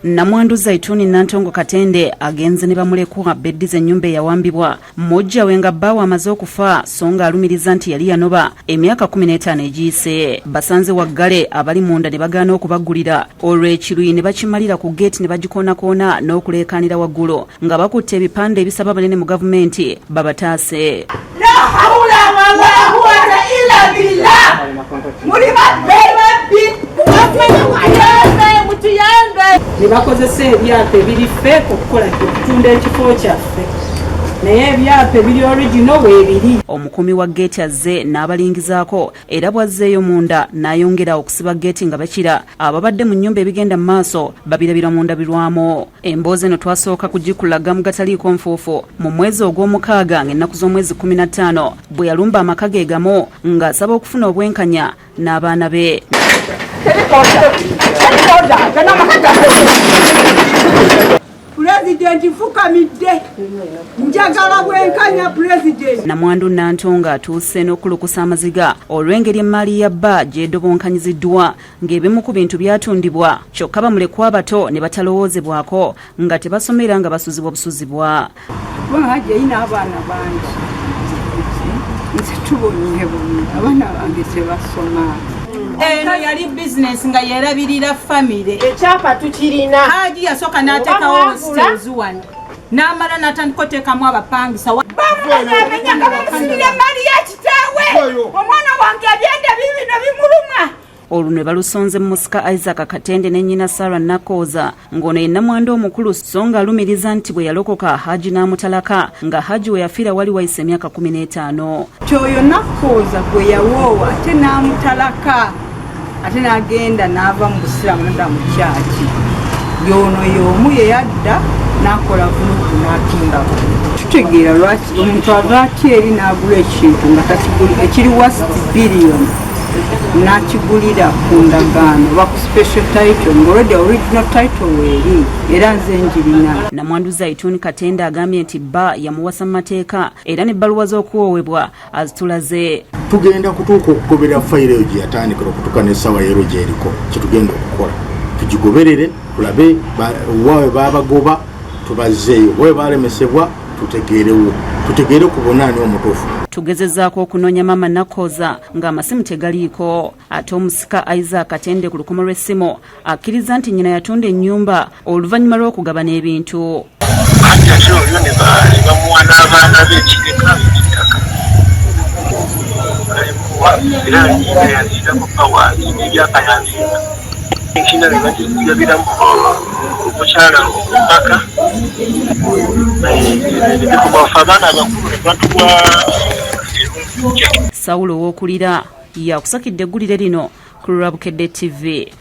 Namwandu Zaituni Nantongo Katende agenze ne bamulekwa beddize ennyumba eyawambibwa mmojja we nga bbawe amaze okufa so nga alumiriza nti yali yanoba emyaka 15 egiyise. Basanze waggale abali munda ne bagaana okubaggulira olw'ekirwi ne bakimalira ku geeti ne bagikoonako n'okuleekaanira waggulu nga bakutte ebipande ebisaba banene mu gavumenti babataase. Nibakozesa ebyapa ebiri fake okukola okutunda ekifo kyaffe naye ebyapa ebiri original weebiri. Omukumi wa geeti azze n'abalingizaako era bwazzeeyo munda n'ayongera okusiba geeti nga bakira ababadde mu nnyumba ebigenda mu maaso babirabira mu ndabirwamu. Emboozi eno twasooka kugikulaga mu gataliiko nfuufu mu mwezi ogw'omukaaga ng'ennaku z'omwezi 15 bwe yalumba amaka ge gamu ng'asaba okufuna obwenkanya n'abaana be. President fukamidde njagala bwenkanya president. Namwandu Nantonga atuuse n'okulukusa amaziga olw'engeri emmaali ya bba gy'edobonkanyiziddwa ng'ebimu ku bintu byatundibwa kyokka bamulekwa abato ne batalowoozebwako nga tebasomera nga basuzibwa busuzibwa. Bwahajja yina abaana bangi nze tubonye abaana bange tebasoma. Eno yali business nga yerabirira family. Ekyapa tukirina. Haji yasoka n'ateekawo sales one. N'amala n'atandika oteekamu abapangisa. Bamenya nga bamusibira emmaali ya kitaawe. Omwana wange agenda bibino bimuluma. Olwo ne balusonze Musika Isaac Katende ne nnyina Sarah Nakooza ng'ono ye Namwandu omukulu so nga alumiriza nti bwe yalokoka Haji n'amutalaka nga Haji we yafiira wali wayise emyaka 15. Kyoyo Nakooza gwe yawoowa ate n'amutalaka ate n'agenda n'ava mu busiraamu n'adda mu kyaki. Y'ono y'omu ye yadda n'akola vulugu n'atundako. Tutegeera lwaki omuntu ava atya eri n'agula ekintu nga takigula ekiri worth billion n'akigulira ku ndagaano oba ku special title ng'olwedde original title weeri era nze njirina. Namwandu Zaituni Katende agambye nti bba yamuwasa mu mateeka era n'ebbaluwa z'okuwoowebwa azitulaze. Tugenda kutuuka okugobera fayiro eyo gye yatandikira okutuuka n'essawa yeero gy'eriko kyetugenda okukola tugigoberere tulabe wawe baabagoba tubazzeeyo wawe baalemesebwa tutegeere ku bunaani omutuufu. Tugezezzaako okunoonya maama Nakooza ng'amasimu tegaliiko ate Omusika Isaac Katende ku lukomo lw'essimu akkiriza nti nnyina yatunda ennyumba oluvannyuma lw'okugabana ebintu. Ate oyo ne bamuwa n'abaana b'ekireka ekitaka era yazirako pawaasi n'ebyapa yazimba enkina ne bagirabiramu omukyala omubaka bikubafa abaana abakulu ne batuwa Sawulo w'okulira yakusakidde eggulire lino ku Lwabukedde TV.